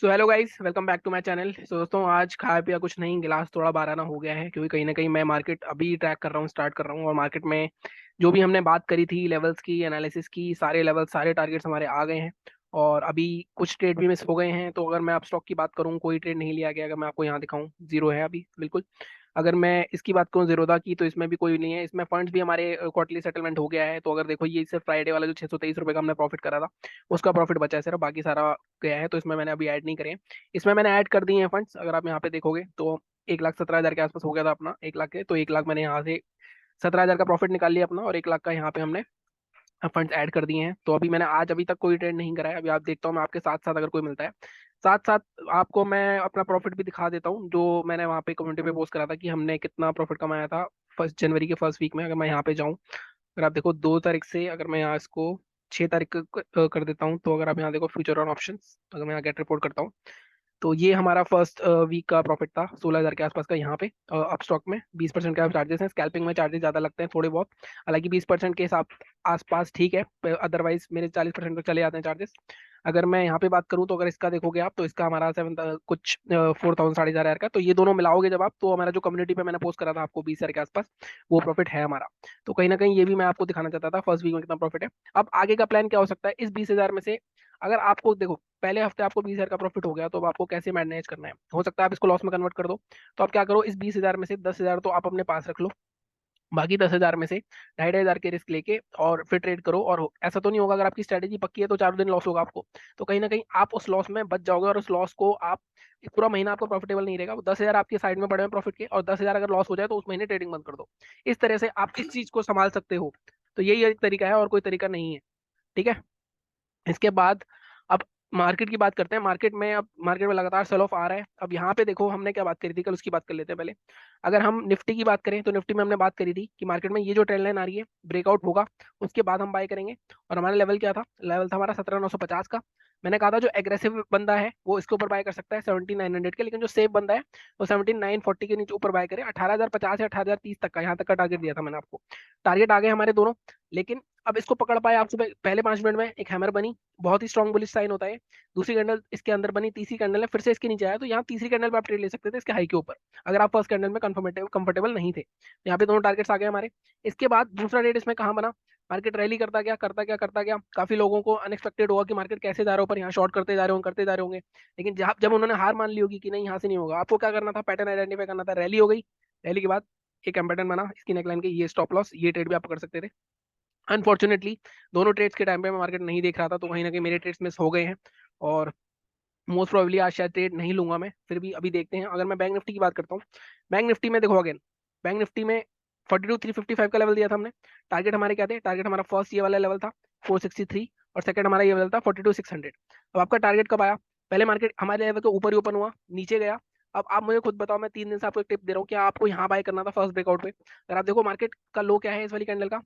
So hello guys, welcome back to my channel. So दोस्तों, आज खाया पिया कुछ नहीं, गिलास थोड़ा बाराना हो गया है क्योंकि कहीं ना कहीं मैं मार्केट अभी ट्रैक कर रहा हूँ, स्टार्ट कर रहा हूँ। और मार्केट में जो भी हमने बात करी थी लेवल्स की, एनालिसिस की, सारे लेवल सारे टारगेट्स हमारे आ गए हैं। और अभी कुछ ट्रेड भी मिस हो गए हैं। तो अगर मैं आप स्टॉक की बात करूँ, कोई ट्रेड नहीं लिया गया। अगर मैं आपको यहाँ दिखाऊँ, जीरो है अभी बिल्कुल। अगर मैं इसकी बात करूँ जीरोधा की, तो इसमें भी कोई नहीं है। इसमें फंड्स भी हमारे क्वार्टरली सेटलमेंट हो गया है। तो अगर देखो, ये सिर्फ फ्राइडे वाला जो 623 रुपये का हमने प्रॉफिट करा था, उसका प्रॉफिट बचा है सिर्फ, बाकी सारा गया है। तो इसमें मैंने अभी ऐड नहीं करे हैं। इसमें मैंने ऐड कर दिए हैं फंड्स। अगर आप यहाँ पे देखोगे तो 1,17,000 के आसपास हो गया था अपना, 1 लाख के। तो 1 लाख मैंने यहाँ से 17,000 का प्रॉफिट निकाल लिया अपना, और 1 लाख का यहाँ पे हमने फंड्स ऐड कर दिए हैं। तो अभी मैंने आज अभी तक कोई ट्रेड नहीं करा है। अभी आप देखता हूँ मैं आपके साथ साथ, अगर कोई मिलता है साथ साथ आपको मैं अपना प्रॉफिट भी दिखा देता हूँ, जो मैंने वहाँ पे कम्युनिटी पे पोस्ट करा था कि हमने कितना प्रॉफिट कमाया था 1 जनवरी के फर्स्ट वीक में। अगर मैं यहाँ पे जाऊँ, अगर आप देखो 2 तारीख से, अगर मैं यहाँ इसको 6 तारीख कर देता हूँ, तो अगर आप यहाँ देखो फ्यूचर ऑन ऑप्शंस, अगर मैं यहाँ गेट रिपोर्ट करता हूँ, तो ये हमारा फर्स्ट वीक का प्रॉफिट था 16,000 के आसपास का यहाँ पे अप स्टॉक में। 20% का चार्जेस हैं, स्कैल्पिंग में चार्जेस ज़्यादा लगते हैं थोड़े बहुत। हालांकि 20% के हिसाब आसपास ठीक है, अदरवाइज मेरे 40% तक चले जाते हैं चार्जेस। अगर मैं यहाँ पे बात करूँ, तो अगर इसका देखोगे आप, तो इसका हमारा 4,000 4,500 का, तो ये दोनों मिलाओगे जब आप, तो हमारा जो कम्युनिटी पे मैंने पोस्ट करा था आपको 20,000 के आसपास, वो प्रॉफिट है हमारा। तो कहीं ना कहीं ये भी मैं आपको दिखाना चाहता था फर्स्ट वीक में कितना प्रॉफिट है। अब आगे का प्लान क्या हो सकता है इस 20,000 में से। अगर आपको देखो, पहले हफ्ते आपको 20,000 का प्रॉफिट हो गया, तो अब आपको कैसे मैनेज करना है, हो सकता है आप इसको लॉस में कन्वर्ट कर दो। तो आप क्या करो, इस 20,000 में से 10,000 तो आप अपने पास रख लो, बाकी 10,000 में से 2,500 के रिस्क लेके और फिर ट्रेड करो। और ऐसा तो नहीं होगा, अगर आपकी स्ट्रेटेजी पक्की है तो 4 दिन लॉस होगा आपको, तो कहीं ना कहीं आप उस लॉस में बच जाओगे। और उस लॉस को आप पूरा महीना आपको प्रॉफिटेबल नहीं रहेगा। वो 10,000 आपके साइड में पड़े हैं प्रॉफिट के, और 10,000 अगर लॉस हो जाए तो उस महीने ट्रेडिंग बंद कर दो। इस तरह से आप इस चीज को संभाल सकते हो। तो यही एक तरीका है, और कोई तरीका नहीं है। ठीक है। इसके बाद अब मार्केट की बात करते हैं। मार्केट में, अब मार्केट में लगातार सेल ऑफ आ रहा है। अब यहाँ पे देखो, हमने क्या बात करी थी कल, उसकी बात कर लेते हैं पहले। अगर हम निफ्टी की बात करें, तो निफ्टी में हमने बात करी थी कि मार्केट में ये जो ट्रेंड लाइन आ रही है, ब्रेकआउट होगा, उसके बाद हम बाय करेंगे। और हमारा लेवल क्या था, लेवल था हमारा 17,950 का। मैंने कहा था जो एग्रेसिव बंदा है वो इसके ऊपर बाय कर सकता है 17,900 के, लेकिन जो सेफ बंदा है वो 17,940 के नीचे ऊपर बाय करे। 18,050 या 18,030 तक का, यहाँ तक का टारगेट दिया था मैंने आपको। टारगेट आ गए हमारे दोनों। लेकिन अब इसको पकड़ पाए आप, सुबह पहले 5 मिनट में एक हैमर बनी, बहुत ही स्ट्रॉन्ग बुलिश साइन होता है। दूसरी कैंडल इसके अंदर बनी, तीसरी कैंडल है फिर से इसके नीचे आया, तो यहाँ तीसरी कैंडल पे आप ट्रेड ले सकते थे इसके हाई के ऊपर, अगर आप फर्स्ट कैंडल में कंफर्टेबल नहीं थे। यहाँ पे दोनों टारगेट्स आ गए हमारे। इसके बाद दूसरा ट्रेड इसमें कहाँ बना, मार्केट रैली करता गया करता गया करता गया। काफी लोगों को अनएक्सपेक्टेड होगा कि मार्केट कैसे जा रहा है ऊपर, यहाँ शॉर्ट करते जा रहे होंगे, करते जा रहे होंगे। लेकिन जब जब उन्होंने हार मान ली होगी कि नहीं यहाँ से नहीं होगा, आपको क्या करना था, पैटर्न आइडेंटिफाई करना था। रैली हो गई, रैली के बाद एक पैटर्न बना इसकी नेकलाइन के, ये स्टॉप लॉस, ये ट्रेड भी आप कर सकते थे। अनफॉर्चुनेटली दोनों ट्रेड्स के टाइम पे मैं मार्केट नहीं देख रहा था, तो कहीं ना कहीं मेरे ट्रेड्स मिस हो गए हैं। और मोस्ट प्रोबेबली आज शायद ट्रेड नहीं लूंगा मैं, फिर भी अभी देखते हैं। अगर मैं बैंक निफ्टी की बात करता हूँ, बैंक निफ्टी में देखो अगेन, बैंक निफ्टी में 42,355 का लेवल दिया था हमने। टारगेट हमारे क्या थे, टारगेट हमारा फर्स्ट ये वाला लेवल था 463, और सेकंड हमारा ये लेवल था 42,600। अब आपका टारगेट कब आया, पहले मार्केट हमारे लेवल के ऊपर ही ओपन हुआ, नीचे गया। अब आप मुझे खुद बताओ, मैं 3 दिन से आपको एक टिप दे रहा हूँ, क्या आपको यहाँ बाय करना था फर्स्ट ब्रेकआउट पे। अगर आप देखो मार्केट का लो क्या है इस वाली कैंडल का,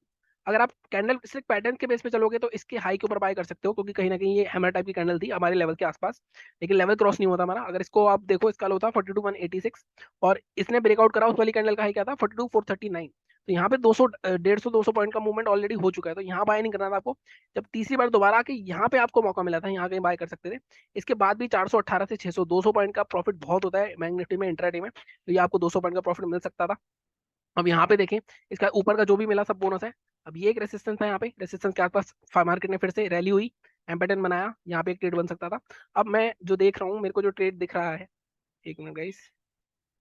अगर आप कैंडल सिर्फ पैटर्न के बेस पे चलोगे तो इसके हाई के ऊपर बाय कर सकते हो, क्योंकि कहीं ना कहीं ये हैमर टाइप की कैंडल थी हमारे लेवल के आसपास। लेकिन लेवल क्रॉस नहीं होता हमारा। अगर इसको आप देखो, इसका लो था 42,186, और इसने ब्रेकआउट करा, उस वाली कैंडल का हाई क्या था 42,439। तो यहाँ पे 200 150 200 पॉइंट का मूवमेंट ऑलरेडी हो चुका है, तो यहाँ बाय नहीं करना था आपको। जब तीसरी बार दोबारा आके यहाँ पे आपको मौका मिला था, यहाँ कहीं बाय कर सकते थे। इसके बाद भी 418 से 600, 200 पॉइंट का प्रॉफिट बहुत होता है बैंक निफ्टी में इंट्राडे में, तो ये आपको 200 पॉइंट का प्रॉफिट मिल सकता था। अब यहाँ पे देखें, इसका ऊपर का जो भी मिला सब बोनस है। अब ये एक रेसिस्टेंस है, यहाँ पे रेसिस्टेंस के आसपास मार्केट ने फिर से रैली हुई, पैटर्न बनाया, यहाँ पे एक ट्रेड बन सकता था। अब मैं जो देख रहा हूँ, मेरे को जो ट्रेड दिख रहा है, एक मिनट गाइस,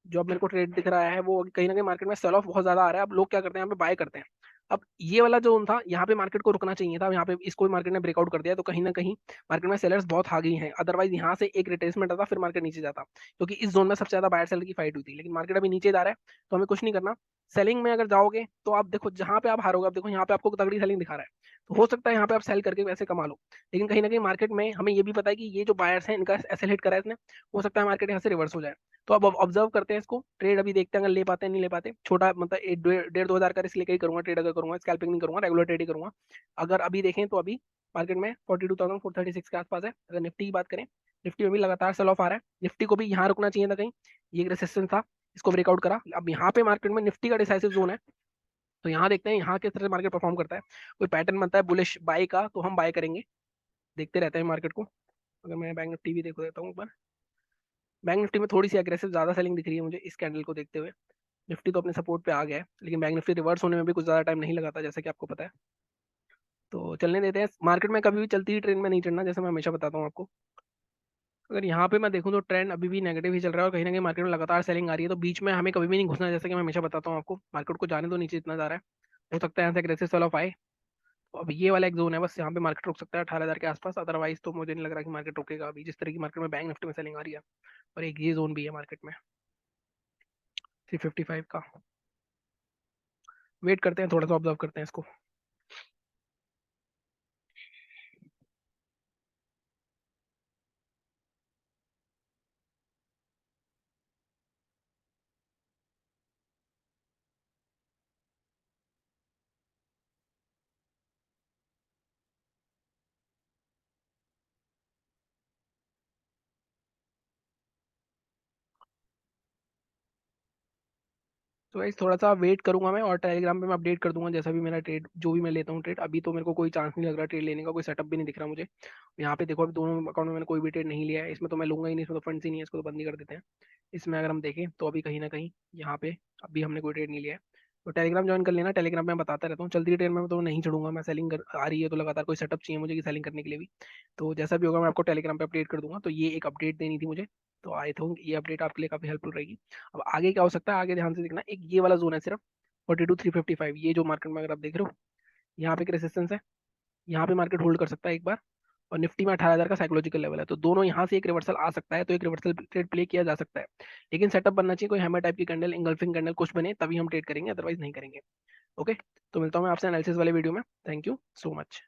जो अब मेरे को ट्रेड दिख रहा है वो कहीं ना कहीं मार्केट में सेल ऑफ बहुत ज्यादा आ रहा है। अब लोग क्या करते हैं, यहाँ पे बाय करते हैं। अब ये वाला जोन था, यहाँ पे मार्केट को रुकना चाहिए था, यहाँ पे इसको मार्केट ने ब्रेकआउट कर दिया, तो कहीं ना कहीं मार्केट में सेलर्स बहुत आ गई हैं। अदरवाइज यहाँ से एक रिट्रेसमेंट आता, फिर मार्केट नीचे जाता, क्योंकि इस जोन में सबसे ज्यादा बायर सेलर की फाइट हुई थी। लेकिन मार्केट अभी नीचे जा रहा है, तो हमें कुछ नहीं करना। सेलिंग में अगर जाओगे तो आप देखो, जहां पे आप हारोगे, आप देखो यहाँ पे आपको तगड़ी सेलिंग दिखा रहा है, तो हो सकता है यहाँ पे आप सेल करके पैसे कमा लो। लेकिन कहीं ना कहीं मार्केट में हमें ये भी पता है कि ये जो बायर्स हैं, इनका एसएल हिट करा है इसने, हो सकता है मार्केट यहाँ से रिवर्स हो जाए। तो अब ऑब्जर्व करते हैं इसको, ट्रेड अभी देखते हैं, अगर ले पाते हैं नहीं ले पाते। छोटा मतलब 1,500-2,000 का रिस्क लेके ही करूंगा ट्रेड, अगर करूंगा स्कैल्पिंग नहीं करूंगा, रेगुलर ट्रेड ही करूंगा। अगर अभी देखें तो अभी मार्केट में 42,436 के आसपास है। अगर निफ्टी की बात करें, निफ्टी में भी लगातार सेल ऑफ आ रहा है। निफ्टी को भी यहाँ रुकना चाहिए था कहीं, ये एक रेसिस्टेंस था, इसको ब्रेकआउट करा। अब यहाँ पे मार्केट में निफ्टी का डिसाइसिव जोन है, तो यहाँ देखते हैं यहाँ किस तरह मार्केट परफॉर्म करता है। कोई पैटर्न बनता है बुलिश बाय का, तो हम बाय करेंगे, देखते रहते हैं मार्केट को। अगर मैं बैंक निफ्टी भी देख देता हूँ एक बार, बैंक निफ्टी में थोड़ी सी एग्रेसिव ज़्यादा सेलिंग दिख रही है मुझे इस कैंडल को देखते हुए। निफ्टी तो अपने सपोर्ट पे आ गया है, लेकिन बैंक निफ्टी रिवर्स होने में भी कुछ ज़्यादा टाइम नहीं लगाता, जैसे कि आपको पता है। तो चलने देते हैं। मार्केट में कभी भी चलती ही ट्रेंड में नहीं चढ़ना, जैसे मैं हमेशा बताता हूँ आपको। अगर यहाँ पे मैं देखूँ तो ट्रेंड अभी भी नेगेटिव ही चल रहा है और कहीं ना कहीं मार्केट में लगातार सेलिंग आ रही है, तो बीच में हमें कभी भी नहीं घुसना, जैसे कि मैं हमेशा बताता हूँ आपको। मार्केट को जाने दो, नीचे इतना जा रहा है, हो सकता है यहाँ से एग्रेसिव सेल ऑफ आए। तो अब ये वाला एक जोन है, बस यहाँ पे मार्केट रुक सकता है 18,000 के आसपास। अदरवाइज तो मुझे नहीं लग रहा कि मार्केट रुकेगा अभी, जिस तरह की मार्केट में बैंक निफ्टी में सेलिंग आ रही है। और एक ये जोन भी है मार्केट में 355 का। वेट करते हैं, थोड़ा सा ऑब्जर्व करते हैं इसको। तो गाइस थोड़ा सा वेट करूंगा मैं, और टेलीग्राम पे मैं अपडेट कर दूंगा जैसा भी मेरा ट्रेड, जो भी मैं लेता हूँ ट्रेड। अभी तो मेरे को कोई चांस नहीं लग रहा ट्रेड लेने का, कोई सेटअप भी नहीं दिख रहा मुझे। यहाँ पे देखो, अभी दोनों अकाउंट में मैंने कोई भी ट्रेड नहीं लिया है। इसमें तो मैं लूंगा ही नहीं, इसमें तो फंड्स ही नहीं है, इसको तो बंद ही कर देते हैं। इसमें अगर हम देखें तो अभी कहीं ना कहीं यहाँ पे अभी हमने कोई ट्रेड नहीं लिया है। तो टेलीग्राम ज्वाइन कर लेना, टेलीग्राम में मैं बताता रहता हूँ। चलती ट्रेड में तो नहीं चढ़ूंगा मैं, सेलिंग आ रही है तो लगातार कोई सेटअप चाहिए मुझे कि सेलिंग करने के लिए भी। तो जैसा भी होगा मैं आपको टेलीग्राम पे अपडेट कर दूंगा। तो ये एक अपडेट देनी थी मुझे, तो आई थिंक ये अपडेट आपके लिए काफी हेल्पफुल रहेगी। अब आगे क्या हो सकता है, आगे ध्यान से देखना। एक ये वाला जोन है सिर्फ 42,355, ये जो मार्केट में अगर आप देख रहे हो, यहाँ पे एक रेसिस्टेंस है, यहाँ पे मार्केट होल्ड कर सकता है एक बार। और निफ्टी में 18,000 का साइकोलॉजिकल लेवल है, तो दोनों यहाँ से एक रिवर्सल आ सकता है, तो एक रिवर्सल ट्रेड प्ले किया जा सकता है। लेकिन सेटअप बनना चाहिए, कोई हैमर टाइप की कैंडल, इंगल्फिंग कैंडल कुछ बने, तभी हम ट्रेड करेंगे, अदरवाइज नहीं करेंगे। ओके, तो मिलता हूँ मैं आपसे एनालिसिस वाले वीडियो में। Thank you so much.